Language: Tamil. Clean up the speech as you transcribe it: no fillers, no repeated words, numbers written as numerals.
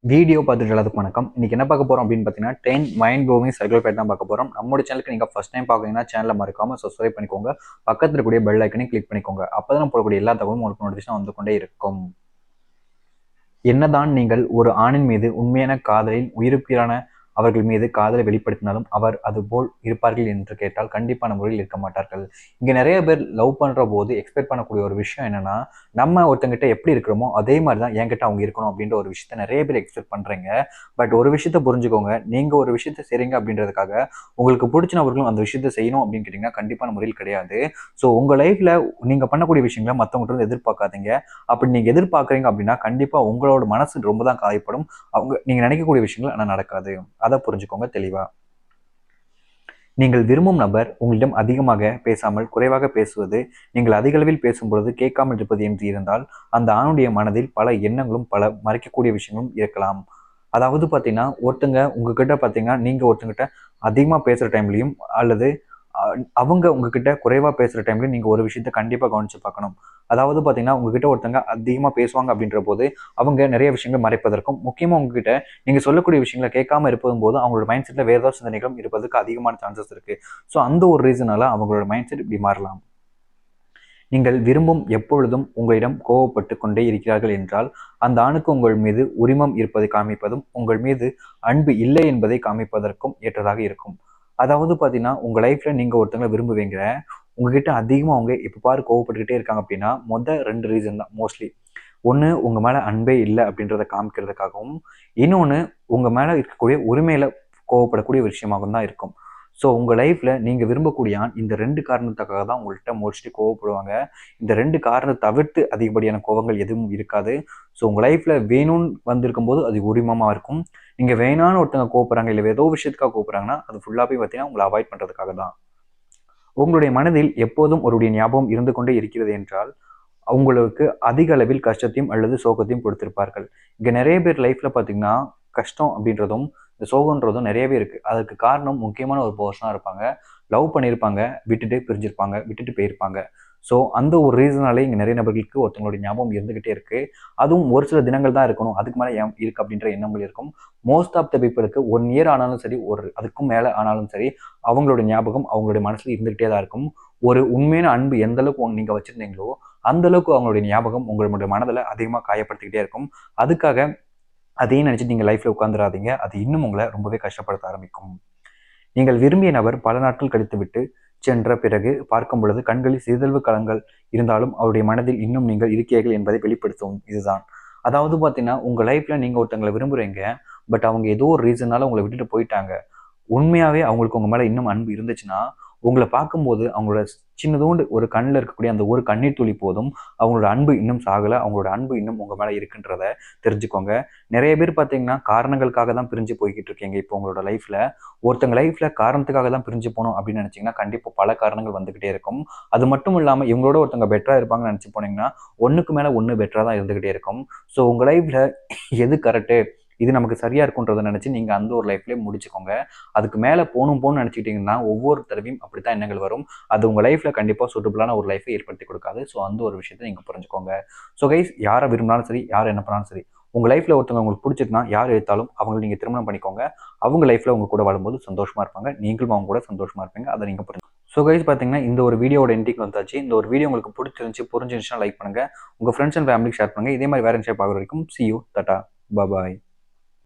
வீடியோ பார்த்துட்டு எல்லாத்துக்கும் வணக்கம். இன்னைக்கு என்ன பார்க்க போறோம் அப்படின்னு பார்த்தீங்கன்னா 10 மைண்ட் ப்ளோவிங் சர்க்கிள் பேட் தான் பார்க்க போறோம். நம்மளோட சேனலுக்கு நீங்க ஃபர்ஸ்ட் டைம் பார்க்குறீங்கன்னா சேனலை மறக்காம சப்ஸ்கிரைப் பண்ணிக்கோங்க. பக்கத்துல இருக்கக்கூடிய பெல் ஐக்கனையும் கிளிக் பண்ணிக்கோங்க. அப்பதான் நம்ம போடக்கூடிய எல்லா தகவலும் உங்களுக்கு நோட்டிஃபிகேஷன் வந்து கொண்டே இருக்கும். என்னதான் நீங்கள் ஒரு ஆணின் மீது உண்மையான காதலில் உயிருக்குயிரான அவர்கள் மீது காதலை வெளிப்படுத்தினாலும் அவர் அதுபோல் இருப்பார்கள் என்று கேட்டால் கண்டிப்பான முறையில் இருக்க மாட்டார்கள். இங்க நிறைய பேர் லவ் பண்ற போது எக்ஸ்பெக்ட் பண்ணக்கூடிய ஒரு விஷயம் என்னன்னா, நம்ம ஒருத்தங்கிட்ட எப்படி இருக்கிறோமோ அதே மாதிரி தான் என்கிட்ட அவங்க இருக்கணும் அப்படின்ற ஒரு விஷயத்த நிறைய பேர் எக்ஸ்பெக்ட் பண்றீங்க. பட் ஒரு விஷயத்த புரிஞ்சுக்கோங்க, நீங்க ஒரு விஷயத்த செய்றீங்க அப்படின்றதுக்காக உங்களுக்கு பிடிச்ச நபர்களும் அந்த விஷயத்த செய்யணும் அப்படின்னு கேட்டீங்கன்னா கண்டிப்பான முறையில் கிடையாது. ஸோ உங்க லைஃப்ல நீங்க பண்ணக்கூடிய விஷயங்களை மற்றவங்கள்ட்ட எதிர்பார்க்காதீங்க. அப்படி நீங்க எதிர்பார்க்குறீங்க அப்படின்னா கண்டிப்பா உங்களோட மனசு ரொம்ப தான் காயப்படும். அவங்க நீங்க நினைக்கக்கூடிய விஷயங்கள் ஆனால் நடக்காது. அதை புரிஞ்சுக்கோங்க தெளிவா. நீங்கள் விரும்பும் நபர் உங்களிடம் அதிகமாக பேசாமல் குறைவாக பேசுவது, நீங்கள் அதிக அளவில் பேசும்பொழுது கேட்காமல் இருப்பது என்று இருந்தால் அந்த ஆணுடைய மனதில் பல எண்ணங்களும் பல மறைக்கக்கூடிய விஷயங்களும் இருக்கலாம். அதாவது பார்த்தீங்கன்னா ஒருத்தங்க உங்ககிட்ட பார்த்தீங்கன்னா நீங்க ஒருத்தங்கிட்ட அதிகமாக பேசுகிற டைம்லையும் அல்லது அவங்க உங்ககிட்ட குறைவா பேசுற டைம்ல நீங்க ஒரு விஷயத்த கண்டிப்பா கவனிச்சு பார்க்கணும். அதாவது பாத்தீங்கன்னா உங்ககிட்ட ஒருத்தங்க அதிகமா பேசுவாங்க அப்படின்ற போது அவங்க நிறைய விஷயங்கள் மறைப்பதற்கும், முக்கியமா உங்ககிட்ட நீங்க சொல்லக்கூடிய விஷயங்களை கேட்காம இருப்பதும் போது அவங்களோட மைண்ட் செட்ல வேற ஏதாவது சிந்தனைகளும் இருப்பதற்கு அதிகமான சான்சஸ் இருக்கு. ஸோ அந்த ஒரு ரீசனால அவங்களோட மைண்ட் செட் இப்படி மாறலாம். நீங்கள் விரும்பும் எப்பொழுதும் உங்களிடம் கோவப்பட்டு கொண்டே இருக்கிறார்கள் என்றால் அந்த ஆணுக்கு உங்கள் மீது உரிமம் இருப்பதை காமிப்பதும் உங்கள் மீது அன்பு இல்லை என்பதை காமிப்பதற்கும் ஏற்றதாக இருக்கும். அதாவது பார்த்தீங்கன்னா உங்க லைஃப்ல நீங்க ஒருத்தங்களை விரும்புவீங்க, உங்ககிட்ட அதிகமாக அவங்க எப்போ பாரு கோவப்பட்டுக்கிட்டே இருக்காங்க அப்படின்னா ரெண்டு ரீசன் தான் மோஸ்ட்லி. ஒன்று உங்க மேல அன்பே இல்லை அப்படின்றத காமிக்கிறதுக்காகவும், இன்னொன்று உங்க மேல இருக்கக்கூடிய உரிமையில கோவப்படக்கூடிய ஒரு விஷயமாகவும் தான் இருக்கும். ஸோ உங்க லைஃப்ல நீங்க விரும்பக்கூடிய ஆண் இந்த ரெண்டு காரணத்துக்காக தான் உங்கள்கிட்ட மோஸ்ட்லி கோவப்படுவாங்க. இந்த ரெண்டு காரணத்தை தவிர்த்து அதிகப்படியான கோவங்கள் எதுவும் இருக்காது. ஸோ உங்க லைஃப்ல வேணும்னு வந்திருக்கும் போது அது உரிமமா இருக்கும். நீங்க வேணான்னு ஒருத்தவங்க கோவப்படுறாங்க, இல்லை ஏதோ விஷயத்துக்காக கோவப்படுறாங்கன்னா அது ஃபுல்லாகவே பார்த்தீங்கன்னா உங்களை அவாய்ட் பண்றதுக்காக தான். உங்களுடைய மனதில் எப்போதும் ஒருவருடைய ஞாபகம் இருந்து கொண்டே இருக்கிறது என்றால் உங்களுக்கு அதிக அளவில் கஷ்டத்தையும் அல்லது சோகத்தையும் கொடுத்திருப்பார்கள். இங்க நிறைய பேர் லைஃப்ல பார்த்தீங்கன்னா, கஷ்டம் அப்படின்றதும், இந்த சோகன்றதும் நிறையவே இருக்கு. அதுக்கு காரணம் முக்கியமான ஒரு பெர்சனா இருப்பாங்க. லவ் பண்ணியிருப்பாங்க, விட்டுட்டு பிரிஞ்சிருப்பாங்க, விட்டுட்டு போயிருப்பாங்க. ஸோ அந்த ஒரு ரீசனாலே இங்க நிறைய நபர்களுக்கு ஒருத்தவங்களுடைய ஞாபகம் இருந்துகிட்டே இருக்கு. அதுவும் ஒரு சில தினங்கள் தான் இருக்கணும். அதுக்கு மேல ஏன் இருக்கு அப்படின்ற எண்ணங்கள் இருக்கும். மோஸ்ட் ஆஃப் த பீப்பிளுக்கு 1 இயர் ஆனாலும் சரி, அதுக்கும் மேல ஆனாலும் சரி, அவங்களோட ஞாபகம் அவங்களுடைய மனசுல இருந்துகிட்டே தான் இருக்கும். ஒரு உண்மையான அன்பு எந்த அளவுக்கு நீங்க வச்சிருந்தீங்களோ, அந்த அளவுக்கு அவங்களுடைய ஞாபகம் உங்களுடைய மனதில் அதிகமாக காயப்படுத்திக்கிட்டே இருக்கும். அதுக்காக அதையும் நினைச்சிட்டு நீங்க லைஃப்ல உட்காந்துடாதீங்க. அது இன்னும் உங்களை ரொம்பவே கஷ்டப்படுத்த ஆரம்பிக்கும். நீங்கள் விரும்பிய நபர் பல நாட்கள் கழித்துவிட்டு சென்ற பிறகு பார்க்கும் பொழுது கண்களில் சிறிதளவு கலங்கள் இருந்தாலும் அவருடைய மனதில் இன்னும் நீங்கள் இருக்கிறீர்கள் என்பதை வெளிப்படுத்தும் இதுதான். அதாவது பார்த்தீங்கன்னா உங்க லைஃப்ல நீங்க ஒருத்தங்களை விரும்புறீங்க. பட் அவங்க ஏதோ ஒரு ரீசனால உங்களை விட்டுட்டு போயிட்டாங்க. உண்மையாவே அவங்களுக்கு உங்க மேல இன்னும் அன்பு இருந்துச்சுன்னா, உங்கள பார்க்கும்போது அவங்களோட சின்னதோண்டு ஒரு கண்ல இருக்கக்கூடிய அந்த ஒரு கண்ணீர் துளி போதும், அவங்களோட அன்பு இன்னும் சாகல. அவங்களோட அன்பு இன்னும் உங்க மேல இருக்குன்றத தெரிஞ்சுக்கோங்க. நெறைய பேர் பார்த்தீங்கன்னா, காரணங்களுக்காக தான் பிரிஞ்சு போய்க்கிட்டு இருக்கீங்க இப்போ உங்களோட லைஃப்ல. ஒருத்தங்க லைஃப்ல காரணத்துக்காக தான் பிரிஞ்சு போணும் அப்படின்னு நினைச்சீங்கன்னா, கண்டிப்பா பல காரணங்கள் வந்துகிட்டே இருக்கும். அது மட்டும் இல்லாம இவங்களோட ஒருத்தவங்க பெட்டரா இருப்பாங்கன்னு நினைச்சு போனீங்கன்னா, ஒண்ணுக்கு மேல ஒண்ணு பெட்டரா தான் இருந்துகிட்டே இருக்கும். ஸோ உங்க லைஃப்ல எது கரெக்ட்டு? இது நமக்கு சரியா இருக்குன்றத நினைச்சு நீங்க அந்த ஒரு லைஃப்லயே முடிச்சுக்கோங்க. அதுக்கு மேல போணும்னு நினைச்சுக்கிட்டீங்கன்னா, ஒவ்வொரு தடவையும் அப்படித்தான் எண்ணங்கள் வரும். அது உங்க லைஃப்ல கண்டிப்பா சூட்டபிளான ஒரு லைஃபை ஏற்படுத்தி கொடுக்காது. ஸோ அந்த ஒரு விஷயத்த நீங்க புரிஞ்சுக்கோங்க. ஸோ கைஸ், யாரை விரும்பினாலும் சரி, யார் என்ன பண்ணாலும் சரி, உங்க லைஃப்ல ஒருத்தவங்க உங்களுக்கு பிடிச்சிருக்குன்னா யார் எடுத்தாலும் அவங்களை நீங்க திருமணம் பண்ணிக்கோங்க. அவங்க லைஃப்ல உங்க கூட வாழும்போது சந்தோஷமா இருப்பாங்க. நீங்களும் அவங்க கூட சந்தோஷமா இருப்பீங்க. அதை நீங்க புரிஞ்சு. ஸோ கைஸ் பார்த்தீங்கன்னா, இந்த ஒரு வீடியோட எண்டிங் வந்தாச்சு. இந்த ஒரு வீடியோ உங்களுக்கு பிடிச்சிருந்துச்சு, புரிஞ்சிருந்துச்சுன்னா லைக் பண்ணுங்க. உங்க ஃப்ரெண்ட்ஸ் அண்ட் ஃபேமிலிக்கு ஷேர் பண்ணுங்க. இதே மாதிரி வேற விஷயம் பார்க்குற வரைக்கும் see you. டாடா. பாய்.